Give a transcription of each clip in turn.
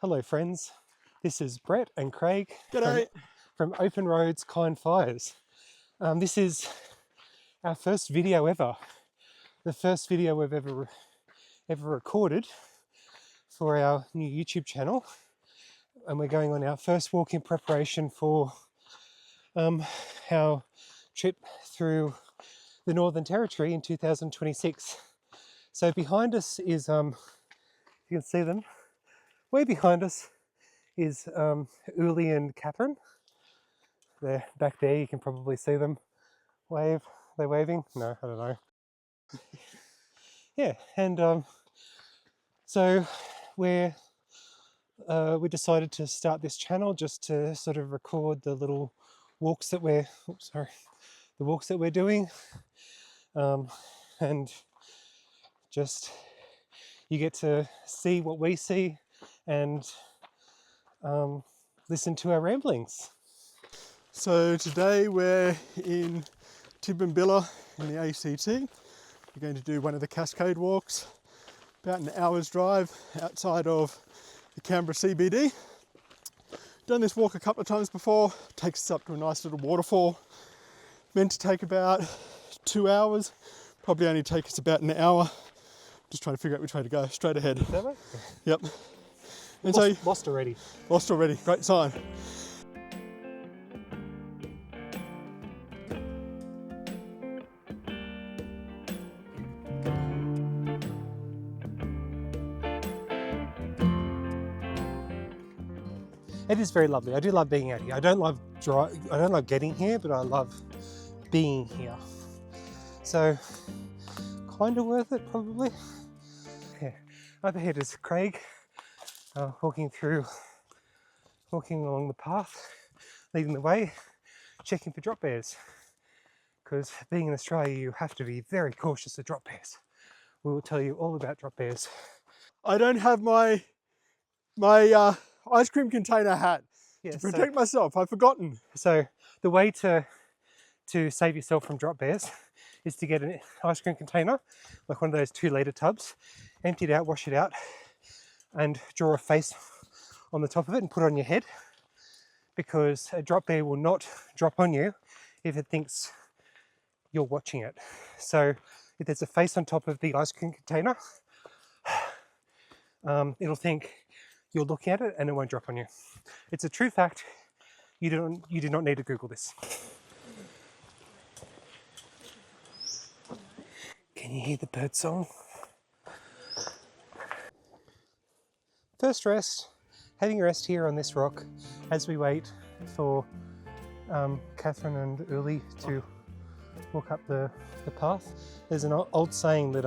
Hello friends, this is Brett and Craig G'day. from Open Roads Kind Fires. This is our first video ever, the first video we've ever recorded for our new YouTube channel, and we're going on our first walk in preparation for our trip through the Northern Territory in 2026. So behind us is, you can see them, way behind us is Uli and Catherine. They're back there, you can probably see them wave. They're waving? No, I don't know. Yeah, and so we decided to start this channel just to sort of record the little walks that we're doing, and just you get to see what we see and listen to our ramblings. So today we're in Tidbinbilla in the ACT. We're going to do one of the Cascade walks, about an hour's drive outside of the Canberra CBD. Done this walk a couple of times before. Takes us up to a nice little waterfall. Meant to take about 2 hours. Probably only take us about an hour. Just trying to figure out which way to go. Straight ahead. Is that right? Yep. And Lost already. Lost already. Great sign. It is very lovely. I do love being out here. I don't love getting here, but I love being here. So, kind of worth it, probably. Yeah. Up ahead is Craig, walking along the path, leading the way, checking for drop bears. Because being in Australia, you have to be very cautious of drop bears. We will tell you all about drop bears. I don't have my ice cream container hat to protect myself. I've forgotten. So the way to save yourself from drop bears is to get an ice cream container, like one of those 2-litre tubs, empty it out, wash it out, and draw a face on the top of it and put it on your head, because a drop bear will not drop on you if it thinks you're watching it. So if there's a face on top of the ice cream container, it'll think you're looking at it and it won't drop on you. It's a true fact. You do not need to Google this. Can you hear the bird song? First rest, having a rest here on this rock as we wait for Catherine and Uli to walk up the path. There's an old saying that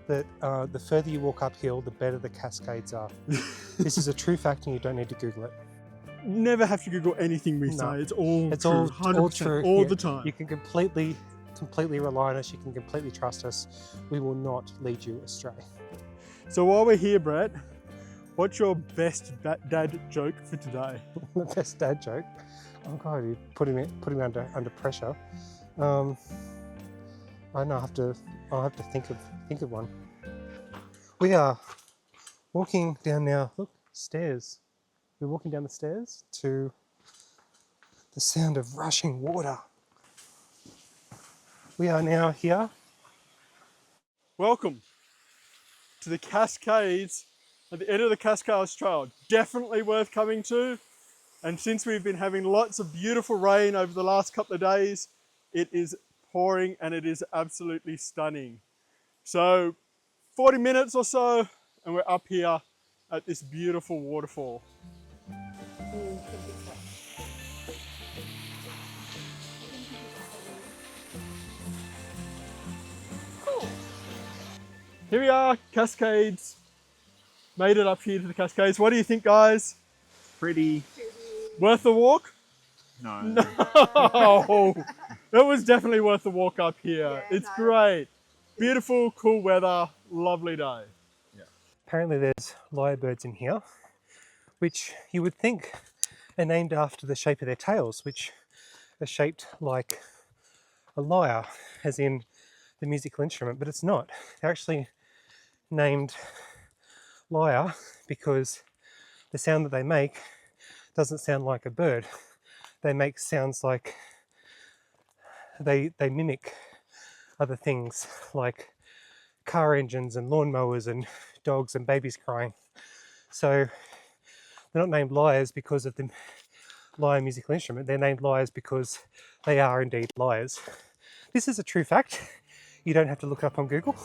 the further you walk uphill, the better the Cascades are. This is a true fact and you don't need to Google it. Never have to Google anything we say. It's all true. 100% all the time. You can completely rely on us. You can completely trust us. We will not lead you astray. So while we're here, Brett, what's your best dad joke for today? The best dad joke? Oh God, you're putting me under pressure. I don't know. I'll have to think of one. We are walking down now. Look, stairs. We're walking down the stairs to the sound of rushing water. We are now here. Welcome to the Cascades at the end of the Cascades Trail. Definitely worth coming to. And since we've been having lots of beautiful rain over the last couple of days, it is pouring and it is absolutely stunning. So 40 minutes or so and we're up here at this beautiful waterfall. Cool. Here we are, Cascades. Made it up here to the Cascades. What do you think, guys? Pretty. Worth the walk? No. No. It was definitely worth the walk up here. Yeah, it's great. Beautiful, cool weather, lovely day. Yeah. Apparently there's lyrebirds in here, which you would think are named after the shape of their tails, which are shaped like a lyre, as in the musical instrument, but it's not. They're actually named lyre because the sound that they make doesn't sound like a bird. They make sounds like they mimic other things like car engines and lawnmowers and dogs and babies crying. So they're not named lyres because of the lyre musical instrument. They're named lyres because they are indeed lyres. This is a true fact. You don't have to look it up on Google.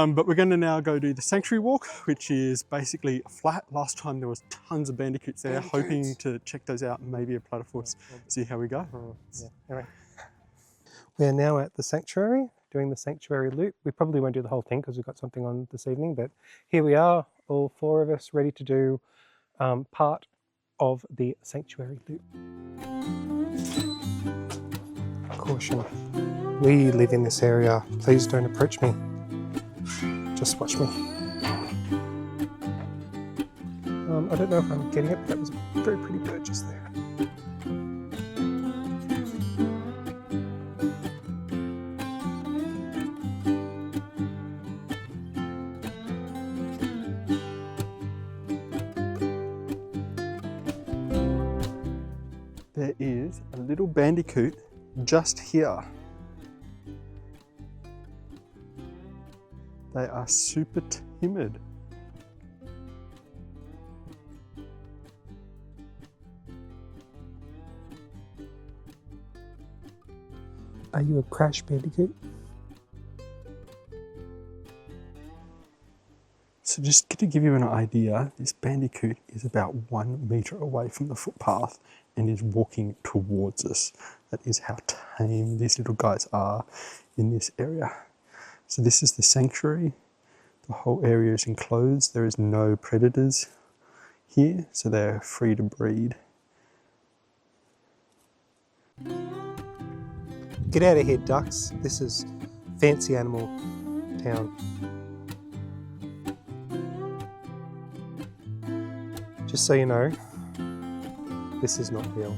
But we're going to now go do the sanctuary walk, which is basically flat. Last time there was tons of bandicoots there, hoping to check those out and maybe a platypus. See how we go. Yeah. Anyway. We are now at the sanctuary, doing the sanctuary loop. We probably won't do the whole thing because we've got something on this evening, but here we are, all four of us ready to do part of the sanctuary loop. Caution, we live in this area. Please don't approach me. Just watch me. I don't know if I'm getting it, but that was a very pretty bird just there. There is a little bandicoot just here. They are super timid. Are you a crash bandicoot? So just to give you an idea, this bandicoot is about 1 metre away from the footpath and is walking towards us. That is how tame these little guys are in this area. So this is the sanctuary. The whole area is enclosed. There is no predators here, so they're free to breed. Get out of here, ducks. This is fancy animal town. Just so you know, this is not real.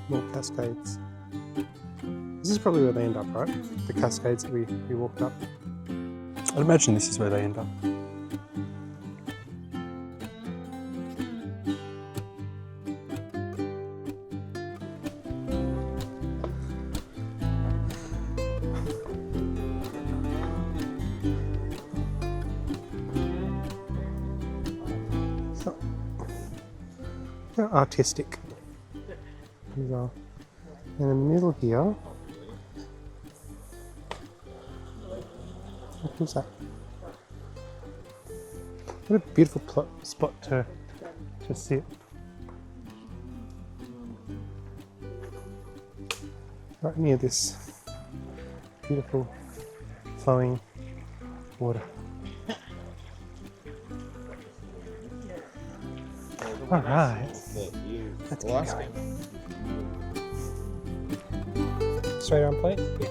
More cascades. This is probably where they end up, right? The cascades that we walked up. I'd imagine this is where they end up. So, they're artistic. These are. And in the middle here, what's that? What a beautiful spot to sit. Right near this beautiful flowing water. All right, let's get going. Straight on plate? Yeah.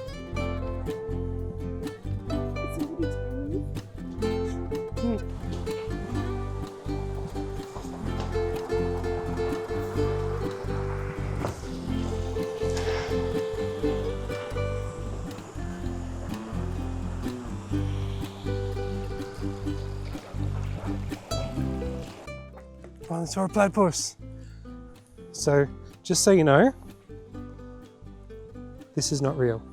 Oh, that's our platypus. So, just so you know, this is not real.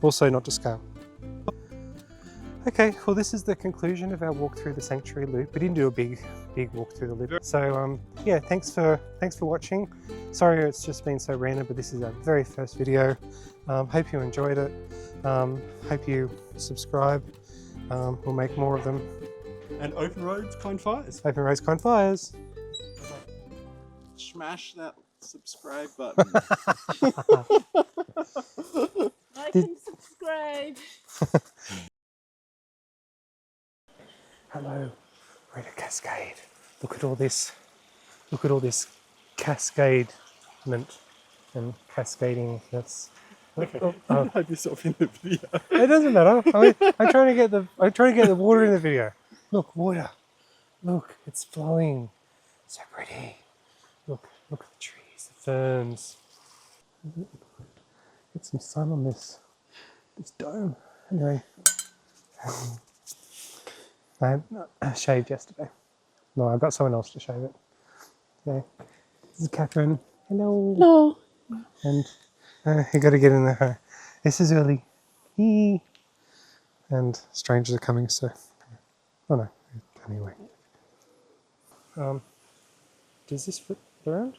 Also not to scale. Okay, well this is the conclusion of our walk through the sanctuary loop. We didn't do a big walk through the loop. So yeah, thanks for watching. Sorry it's just been so random, but this is our very first video. Hope you enjoyed it. Hope you subscribe. We'll make more of them. And open roads, kind fires. Open roads, kind fires. Smash that subscribe button. Like and subscribe. Hello. We're at a cascade. Look at all this. Look at all this cascadement and cascading. That's. Oh, You have yourself in the video. it doesn't matter. I mean, I'm trying to get the water in the video. Look, water. Look, it's flowing. So pretty. Look at the trees, the ferns. Get some sun on this dome. Anyway, I shaved yesterday. No, I got someone else to shave it. Okay. This is Catherine. Hello. Hello. And you got to get in there. This is early. Eee. And strangers are coming, so. Oh no. Anyway. Does this fit around?